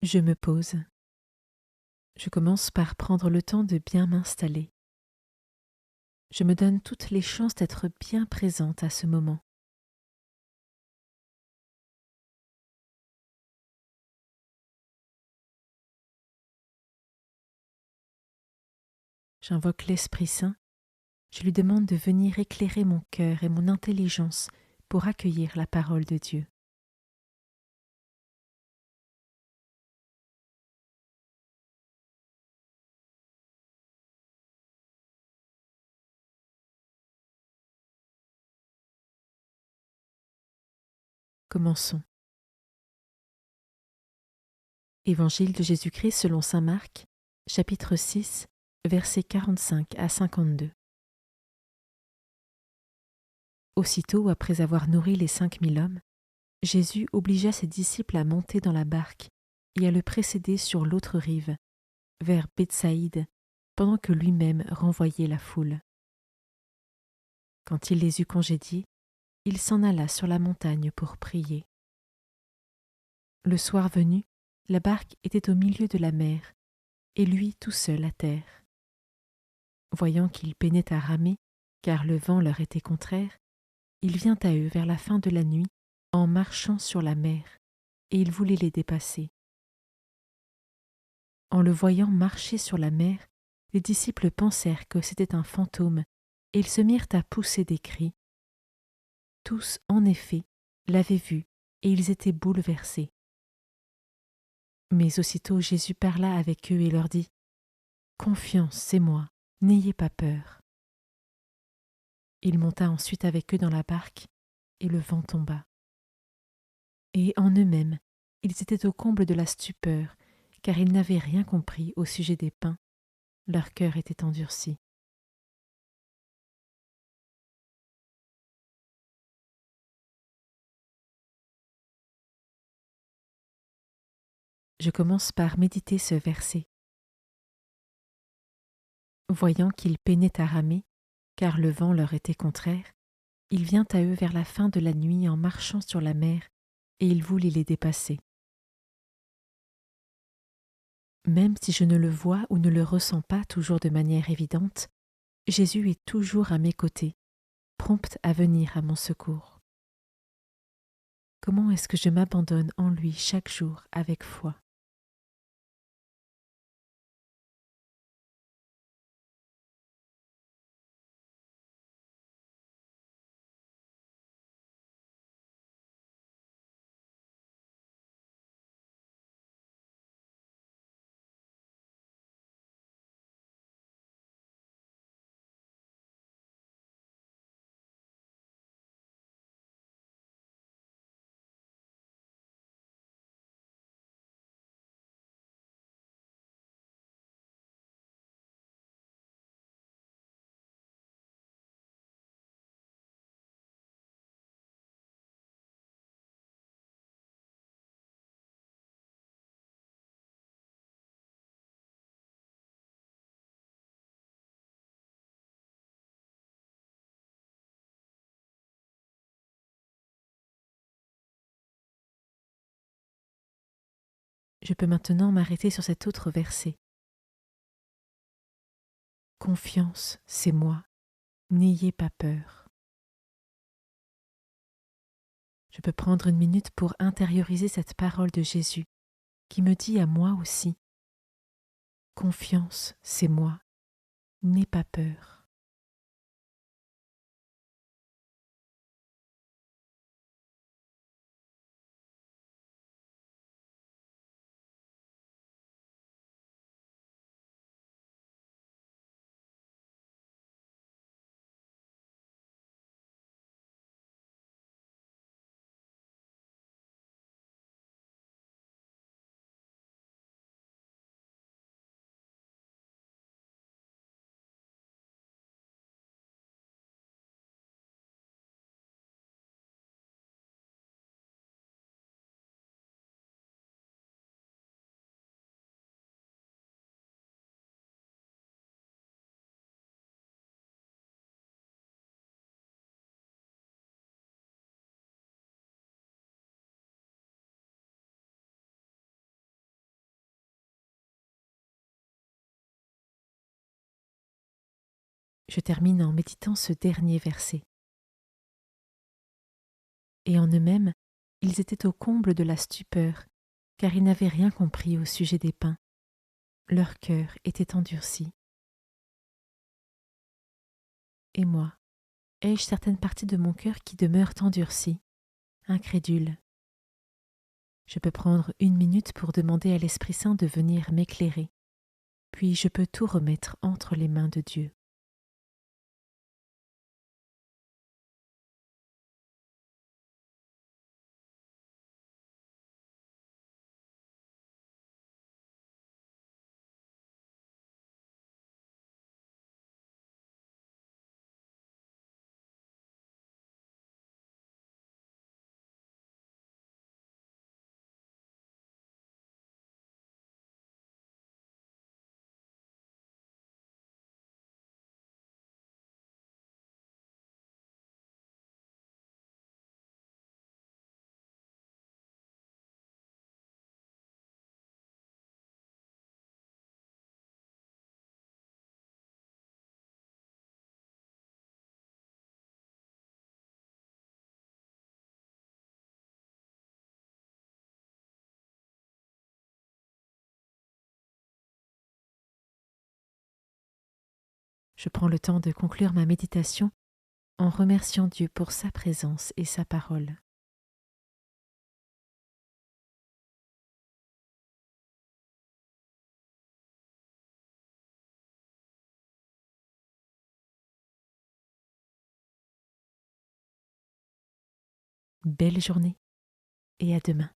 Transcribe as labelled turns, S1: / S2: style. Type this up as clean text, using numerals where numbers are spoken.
S1: Je me pose. Je commence par prendre le temps de bien m'installer. Je me donne toutes les chances d'être bien présente à ce moment. J'invoque l'Esprit Saint. Je lui demande de venir éclairer mon cœur et mon intelligence pour accueillir la parole de Dieu. Commençons. Évangile de Jésus-Christ selon saint Marc, chapitre 6, versets 45 à 52. Aussitôt, après avoir nourri les 5000 hommes, Jésus obligea ses disciples à monter dans la barque et à le précéder sur l'autre rive, vers Bethsaïde, pendant que lui-même renvoyait la foule. Quand il les eut congédiés, il s'en alla sur la montagne pour prier. Le soir venu, la barque était au milieu de la mer, et lui tout seul à terre. Voyant qu'ils peinaient à ramer, car le vent leur était contraire, il vient à eux vers la fin de la nuit, en marchant sur la mer, et il voulait les dépasser. En le voyant marcher sur la mer, les disciples pensèrent que c'était un fantôme, et ils se mirent à pousser des cris. Tous, en effet, l'avaient vu, et ils étaient bouleversés. Mais aussitôt Jésus parla avec eux et leur dit : « Confiance, c'est moi, n'ayez pas peur. » Il monta ensuite avec eux dans la barque, et le vent tomba. Et en eux-mêmes, ils étaient au comble de la stupeur, car ils n'avaient rien compris au sujet des pains. Leur cœur était endurci. Je commence par méditer ce verset. Voyant qu'ils peinaient à ramer, car le vent leur était contraire, il vient à eux vers la fin de la nuit en marchant sur la mer, et il voulait les dépasser. Même si je ne le vois ou ne le ressens pas toujours de manière évidente, Jésus est toujours à mes côtés, prompt à venir à mon secours. Comment est-ce que je m'abandonne en lui chaque jour avec foi ? Je peux maintenant m'arrêter sur cet autre verset. Confiance, c'est moi, n'ayez pas peur. Je peux prendre une minute pour intérioriser cette parole de Jésus qui me dit à moi aussi : confiance, c'est moi, n'aie pas peur. Je termine en méditant ce dernier verset. Et en eux-mêmes, ils étaient au comble de la stupeur, car ils n'avaient rien compris au sujet des pains. Leur cœur était endurci. Et moi, ai-je certaines parties de mon cœur qui demeurent endurcies, incrédules? Je peux prendre 1 minute pour demander à l'Esprit Saint de venir m'éclairer, puis je peux tout remettre entre les mains de Dieu. Je prends le temps de conclure ma méditation en remerciant Dieu pour sa présence et sa parole. Belle journée et à demain.